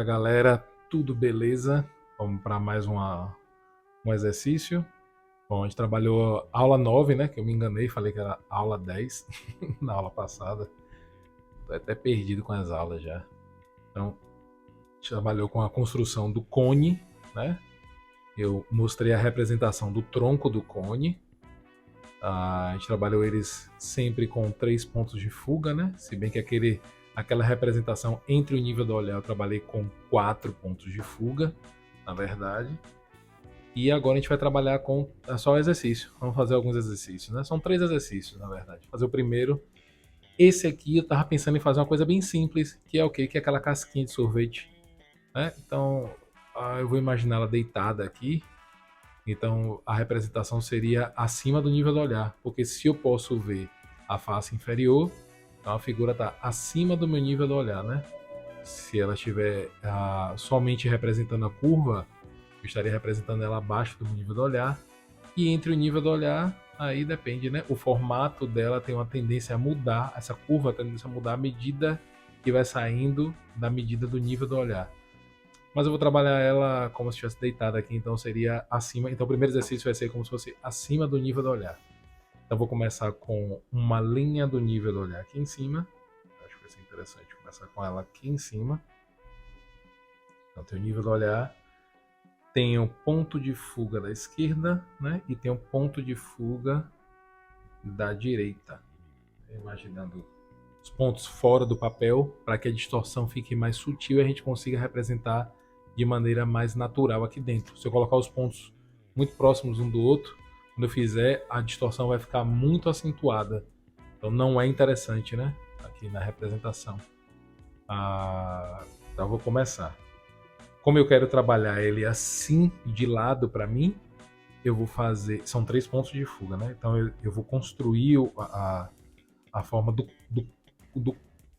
Fala galera, tudo beleza? Vamos para mais um exercício. Bom, a gente trabalhou aula 9, né? Que eu me enganei, falei que era aula 10 na aula passada. Tô até perdido com as aulas já. Então, a gente trabalhou com a construção do cone, né? Eu mostrei a representação do tronco do cone. A gente trabalhou eles sempre com 3 pontos de fuga, né? Se bem que aquela representação entre o nível do olhar eu trabalhei com 4 pontos de fuga, na verdade. E agora a gente vai trabalhar com só o exercício. Vamos fazer alguns exercícios, né? São 3 exercícios, na verdade. Fazer o primeiro. Esse aqui eu tava pensando em fazer uma coisa bem simples, que é o quê? Que é aquela casquinha de sorvete, né? Então, eu vou imaginar ela deitada aqui. Então, a representação seria acima do nível do olhar, porque se eu posso ver a face inferior, então a figura está acima do meu nível do olhar, né? Se ela estiver somente representando a curva, eu estaria representando ela abaixo do nível do olhar. E entre o nível do olhar, aí depende, né? O formato dela tem uma tendência a mudar, essa curva tem uma tendência a mudar à medida que vai saindo da medida do nível do olhar. Mas eu vou trabalhar ela como se estivesse deitada aqui, então seria acima. Então o primeiro exercício vai ser como se fosse acima do nível do olhar. Então vou começar com uma linha do nível do olhar aqui em cima. Acho que vai ser interessante começar com ela aqui em cima. Então tem o nível do olhar, tem o ponto de fuga da esquerda, né? E tem o ponto de fuga da direita. Imaginando os pontos fora do papel para que a distorção fique mais sutil e a gente consiga representar de maneira mais natural aqui dentro. Se eu colocar os pontos muito próximos um do outro, quando eu fizer, a distorção vai ficar muito acentuada. Então não é interessante, né? Aqui na representação. Então eu vou começar. Como eu quero trabalhar ele assim de lado para mim, eu vou fazer. São 3 pontos de fuga, né? Então eu vou construir a forma do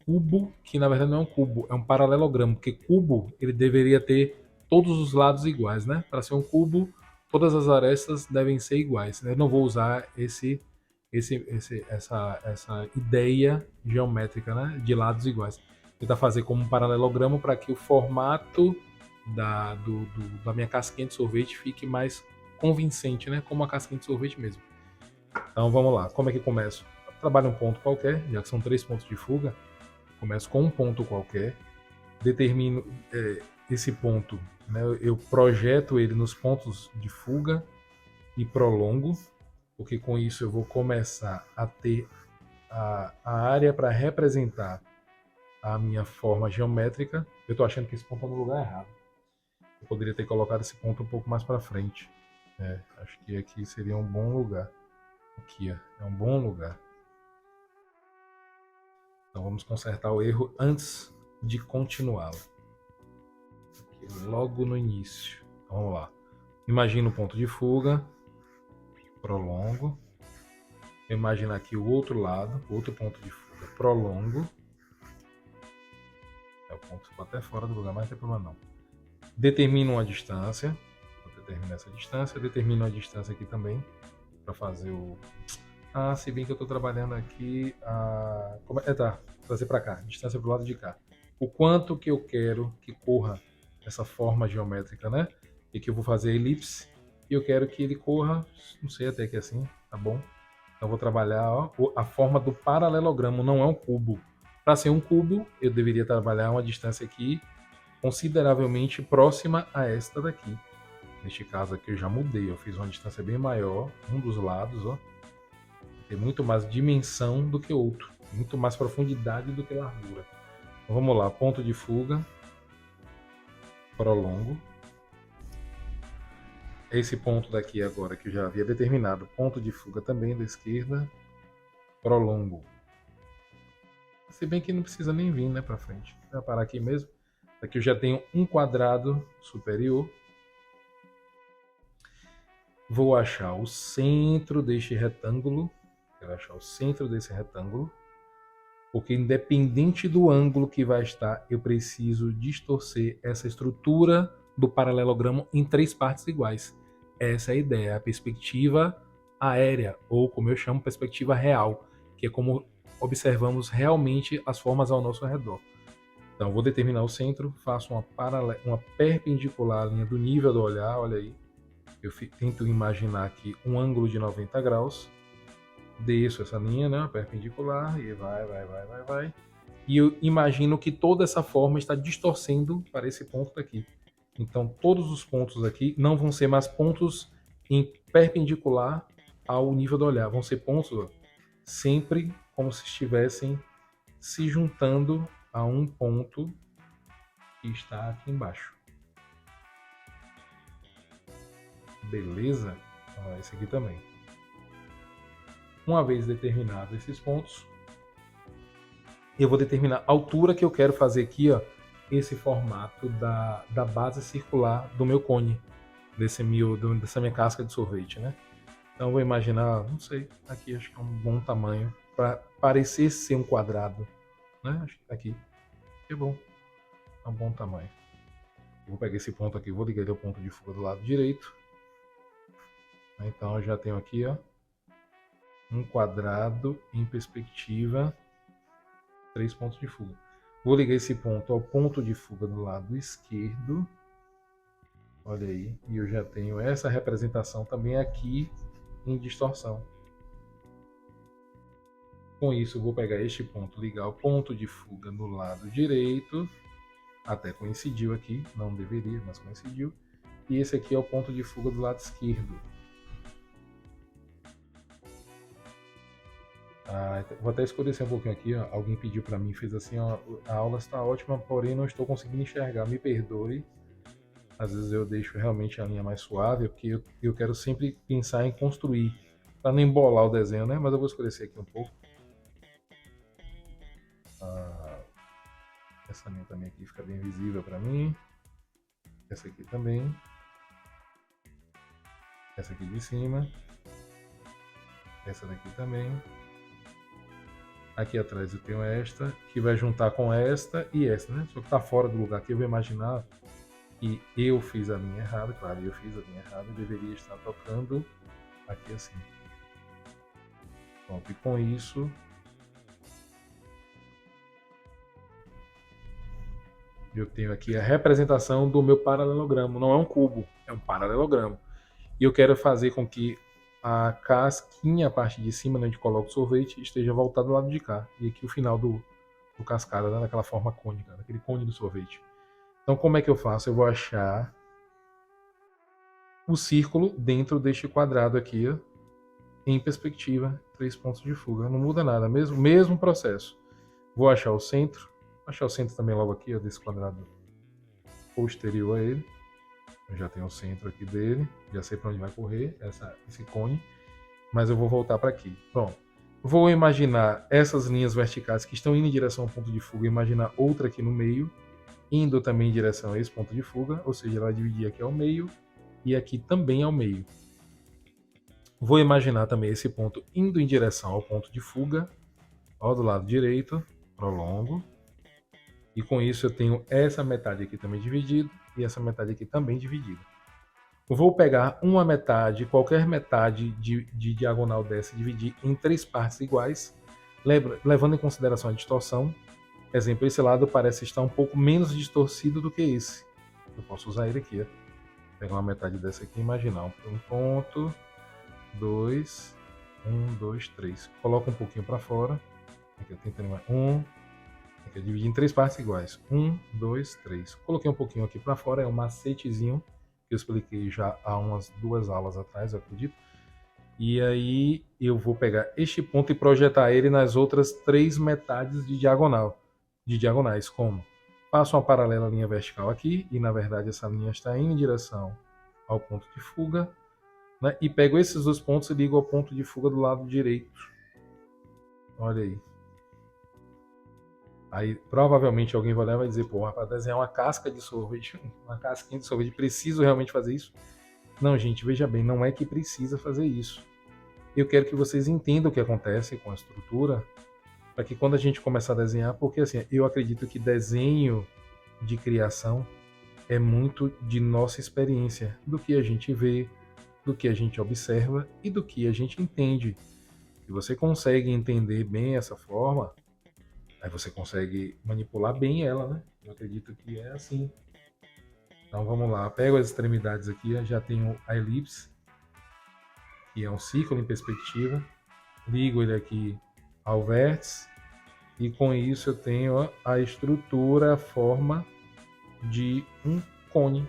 cubo, que na verdade não é um cubo, é um paralelogramo, porque cubo ele deveria ter todos os lados iguais, né? Para ser um cubo, todas as arestas devem ser iguais. Eu não vou usar essa ideia geométrica, né? De lados iguais. Tentar fazer como um paralelogramo para que o formato da minha casquinha de sorvete fique mais convincente, né? Como uma casquinha de sorvete mesmo. Então vamos lá, como é que começo? Trabalho um ponto qualquer, já que são 3 pontos de fuga. Começo com um ponto qualquer, determino esse ponto, né, eu projeto ele nos pontos de fuga e prolongo, porque com isso eu vou começar a ter a área para representar a minha forma geométrica. Eu estou achando que esse ponto é no lugar errado. Eu poderia ter colocado esse ponto um pouco mais para frente. Acho que aqui seria um bom lugar. Aqui, ó, é um bom lugar. Então vamos consertar o erro antes de continuá-lo. Logo no início. Então, vamos lá. Imagina o ponto de fuga. Prolongo. Imagina aqui o outro lado, outro ponto de fuga. Prolongo. O ponto ficou até fora do lugar, mas não tem problema não. Determino uma distância. Vou determinar essa distância. Determino a distância aqui também. Para fazer o... se bem que eu estou trabalhando aqui... tá, trazer para cá. Distância para o lado de cá. O quanto que eu quero que corra essa forma geométrica, né? E que eu vou fazer elipse. E eu quero que ele corra, não sei até que assim, tá bom? Então eu vou trabalhar a forma do paralelogramo, não é um cubo. Para ser um cubo, eu deveria trabalhar uma distância aqui consideravelmente próxima a esta daqui. Neste caso aqui eu já mudei, eu fiz uma distância bem maior, um dos lados, ó. Tem muito mais dimensão do que outro, muito mais profundidade do que largura. Então, vamos lá, ponto de fuga, prolongo. Esse ponto daqui agora que eu já havia determinado, ponto de fuga também da esquerda, prolongo. Se bem que não precisa nem vir, né, para frente. Vou parar aqui mesmo. Aqui eu já tenho um quadrado superior. Vou achar o centro deste retângulo. Quero achar o centro desse retângulo. Porque independente do ângulo que vai estar, eu preciso distorcer essa estrutura do paralelogramo em 3 partes iguais. Essa é a ideia, a perspectiva aérea, ou como eu chamo, perspectiva real, que é como observamos realmente as formas ao nosso redor. Então, vou determinar o centro, faço uma perpendicular à linha do nível do olhar, olha aí. Eu tento imaginar aqui um ângulo de 90 graus, desço essa linha, né, perpendicular, e vai. E eu imagino que toda essa forma está distorcendo para esse ponto daqui. Então, todos os pontos aqui não vão ser mais pontos em perpendicular ao nível do olhar. Vão ser pontos, ó, sempre como se estivessem se juntando a um ponto que está aqui embaixo. Beleza? Ó, esse aqui também. Uma vez determinados esses pontos, eu vou determinar a altura que eu quero fazer aqui, ó, esse formato da base circular do meu cone, dessa minha casca de sorvete, né? Então eu vou imaginar, não sei, aqui acho que é um bom tamanho para parecer ser um quadrado, né? Acho que aqui é bom, é um bom tamanho. Vou pegar esse ponto aqui, vou ligar ele ao ponto de fuga do lado direito. Então eu já tenho aqui, ó, um quadrado em perspectiva, 3 pontos de fuga. Vou ligar esse ponto ao ponto de fuga do lado esquerdo. Olha aí, e eu já tenho essa representação também aqui em distorção. Com isso, eu vou pegar este ponto, ligar o ponto de fuga no lado direito. Até coincidiu aqui, não deveria, mas coincidiu. E esse aqui é o ponto de fuga do lado esquerdo. Vou até escurecer um pouquinho aqui. Ó. Alguém pediu para mim, fez assim: ó, a aula está ótima, porém não estou conseguindo enxergar. Me perdoe. Às vezes eu deixo realmente a linha mais suave, porque eu quero sempre pensar em construir, para não embolar o desenho, né? Mas eu vou escurecer aqui um pouco. Essa linha também aqui fica bem visível para mim. Essa aqui também. Essa aqui de cima. Essa daqui também. Aqui atrás eu tenho esta, que vai juntar com esta e esta, né? Só que tá fora do lugar aqui, eu vou imaginar que eu fiz a linha errada. Claro, eu fiz a linha errada, eu deveria estar tocando aqui assim. Pronto, e com isso eu tenho aqui a representação do meu paralelogramo. Não é um cubo, é um paralelogramo. E eu quero fazer com que a casquinha, a parte de cima, né, onde coloca o sorvete, esteja voltada do lado de cá. E aqui o final do cascada, né, daquela forma cônica, daquele cone do sorvete. Então como é que eu faço? Eu vou achar o círculo dentro deste quadrado aqui, ó, em perspectiva, 3 pontos de fuga. Não muda nada, mesmo processo. Vou achar o centro também logo aqui, ó, desse quadrado posterior a ele. Eu já tenho o centro aqui dele, já sei para onde vai correr esse cone, mas eu vou voltar para aqui. Pronto. Vou imaginar essas linhas verticais que estão indo em direção ao ponto de fuga, imaginar outra aqui no meio, indo também em direção a esse ponto de fuga, ou seja, ela vai dividir aqui ao meio e aqui também ao meio. Vou imaginar também esse ponto indo em direção ao ponto de fuga, ó, do lado direito, prolongo, e com isso eu tenho essa metade aqui também dividida e essa metade aqui também dividida. Vou pegar uma metade, qualquer metade de diagonal dessa, e dividir em 3 partes iguais, levando em consideração a distorção. Exemplo, esse lado parece estar um pouco menos distorcido do que esse. Eu posso usar ele aqui. Ó. Pegar uma metade dessa aqui e imaginar. Um ponto, 2, 1, 2, 3. Coloca um pouquinho para fora. Aqui eu tento animar. 1. Aqui eu dividi em 3 partes iguais. 1, 2, 3. Coloquei um pouquinho aqui para fora. É um macetezinho que eu expliquei já há umas 2 aulas atrás, eu acredito. E aí eu vou pegar este ponto e projetar ele nas outras 3 metades de diagonais, como? Faço uma paralela linha vertical aqui, e na verdade essa linha está indo em direção ao ponto de fuga, né? E pego esses 2 pontos e ligo ao ponto de fuga do lado direito. Olha aí. Aí provavelmente alguém vai lá e vai dizer, pô, para desenhar uma casca de sorvete, uma casquinha de sorvete, preciso realmente fazer isso? Não, gente, veja bem, não é que precisa fazer isso. Eu quero que vocês entendam o que acontece com a estrutura, para que quando a gente começar a desenhar, porque assim, eu acredito que desenho de criação é muito de nossa experiência, do que a gente vê, do que a gente observa e do que a gente entende. Se você consegue entender bem essa forma, Aí você consegue manipular bem ela, né? Eu acredito que é assim. Então vamos lá, pego as extremidades aqui, já tenho a elipse, que é um círculo em perspectiva, ligo ele aqui ao vértice e com isso eu tenho a estrutura, a forma de um cone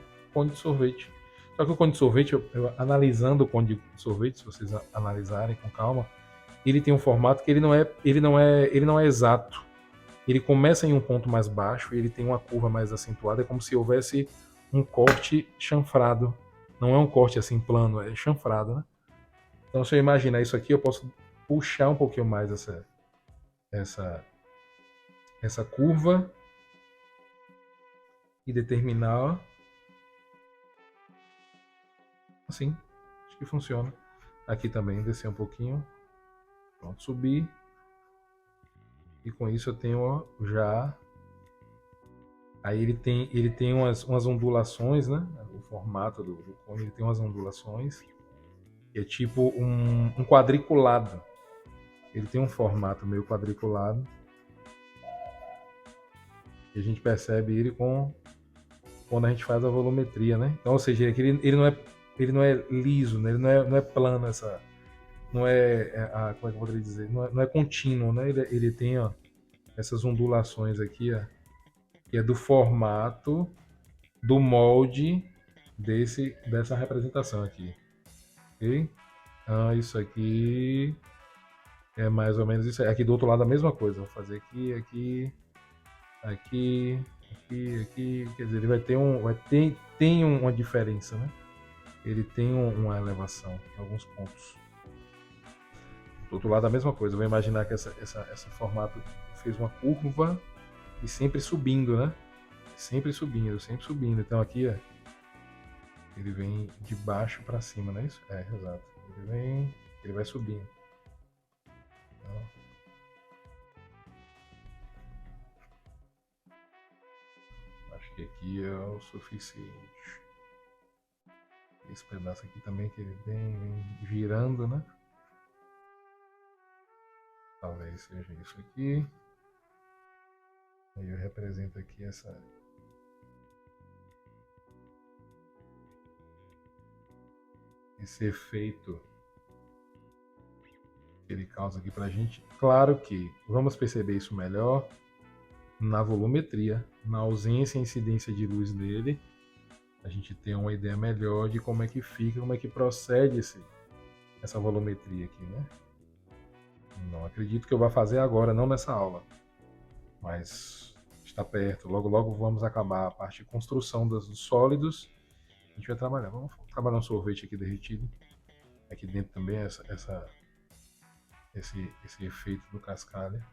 de sorvete. Só que o cone de sorvete, analisando o cone de sorvete, se vocês analisarem com calma, ele tem um formato que ele não é exato. Ele começa em um ponto mais baixo e ele tem uma curva mais acentuada, é como se houvesse um corte chanfrado. Não é um corte assim plano, é chanfrado, né? Então, se eu imaginar isso aqui, eu posso puxar um pouquinho mais essa, essa curva e determinar assim. Acho que funciona. Aqui também, descer um pouquinho. Pronto, subir. E com isso eu tenho ó, já. Aí ele tem umas ondulações, né? O formato do cone ele tem umas ondulações. É tipo um quadriculado. Ele tem um formato meio quadriculado. E a gente percebe ele quando a gente faz a volumetria, né? Então, ou seja, ele não é liso, né? Ele não é plano essa, não como é que eu poderia dizer? Não é contínuo, né? Ele tem ó, essas ondulações aqui, ó, que é do formato do molde dessa representação aqui, ok? Isso aqui é mais ou menos isso. Aqui do outro lado a mesma coisa. Vou fazer aqui, aqui, aqui, aqui. Quer dizer, ele vai ter tem uma diferença, né? Ele tem uma elevação em alguns pontos. Do outro lado a mesma coisa. Eu vou imaginar que esse formato fez uma curva e sempre subindo, né? Sempre subindo, sempre subindo. Então aqui, ó, ele vem de baixo para cima, não é isso? É, exato. Ele vai subindo. Então, acho que aqui é o suficiente. Esse pedaço aqui também que ele vem girando, né? Talvez seja isso aqui. Aí eu represento aqui esse efeito que ele causa aqui pra gente. Claro que vamos perceber isso melhor na volumetria, na ausência e incidência de luz dele. A gente tem uma ideia melhor de como é que fica, como é que procede essa volumetria aqui, né? Não acredito que eu vá fazer agora, não nessa aula, mas está perto. Logo, logo vamos acabar a parte de construção dos sólidos. A gente vai trabalhar. Vamos trabalhar um sorvete aqui derretido. Aqui dentro também esse efeito do cascalho,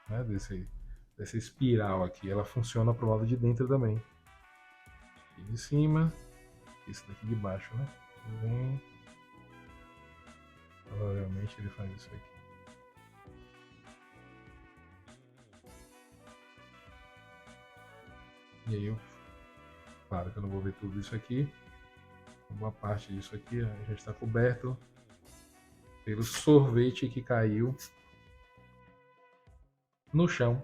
né? Dessa espiral aqui. Ela funciona pro lado de dentro também. Aqui de cima, esse daqui de baixo, né? Ele vem. Provavelmente ele faz isso aqui. E aí claro que eu não vou ver tudo isso aqui. Boa parte disso aqui já está coberto pelo sorvete que caiu no chão,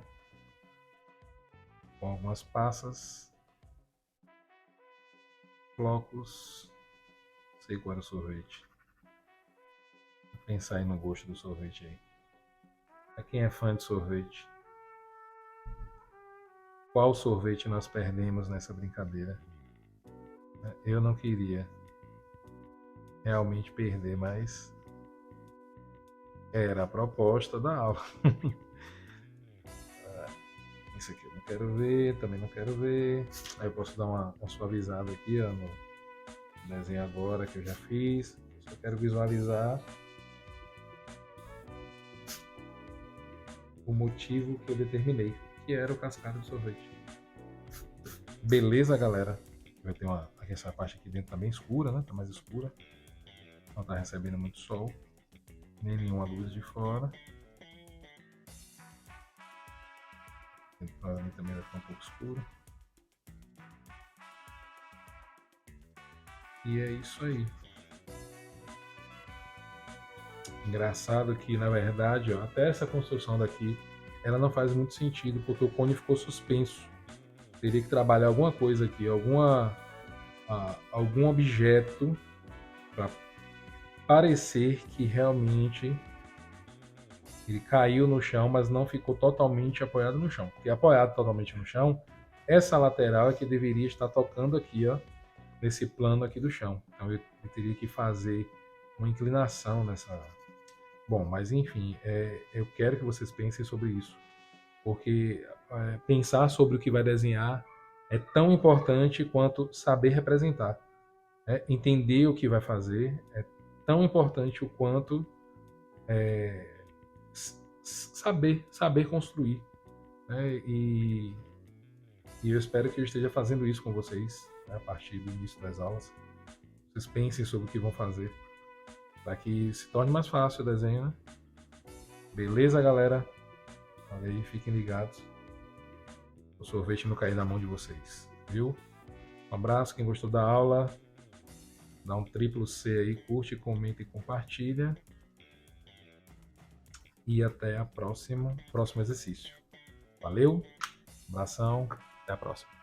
com algumas passas, flocos. Sei qual era o sorvete. Vou pensar aí no gosto do sorvete aí. Pra quem é fã de sorvete, qual sorvete nós perdemos nessa brincadeira? Eu não queria realmente perder, mas era a proposta da aula. Isso aqui eu não quero ver, também não quero ver. Aí eu posso dar uma suavizada aqui ó, no desenho agora que eu já fiz. Só quero visualizar o motivo que eu determinei, que era o cascalho de sorvete. Beleza, galera? Vai ter essa parte aqui dentro tá bem escura, né? Tá mais escura. Não tá recebendo muito sol, nem nenhuma luz de fora. Provavelmente também vai ficar um pouco escuro. E é isso aí. Engraçado que, na verdade, ó, até essa construção daqui ela não faz muito sentido, porque o cone ficou suspenso. Teria que trabalhar alguma coisa aqui, algum objeto para parecer que realmente ele caiu no chão, mas não ficou totalmente apoiado no chão. Porque apoiado totalmente no chão, essa lateral é que deveria estar tocando aqui, ó, nesse plano aqui do chão. Então eu teria que fazer uma inclinação nessa. Bom, mas enfim, eu quero que vocês pensem sobre isso, porque pensar sobre o que vai desenhar é tão importante quanto saber representar. Né? Entender o que vai fazer é tão importante o quanto saber construir. Né? E eu espero que eu esteja fazendo isso com vocês, né, a partir do início das aulas. Vocês pensem sobre o que vão fazer, para que se torne mais fácil o desenho. Né? Beleza, galera? Olha aí, fiquem ligados. O sorvete não cair na mão de vocês, viu? Um abraço, quem gostou da aula, dá um triplo C aí, curte, comenta e compartilha. E até a próximo exercício. Valeu, abração, até a próxima.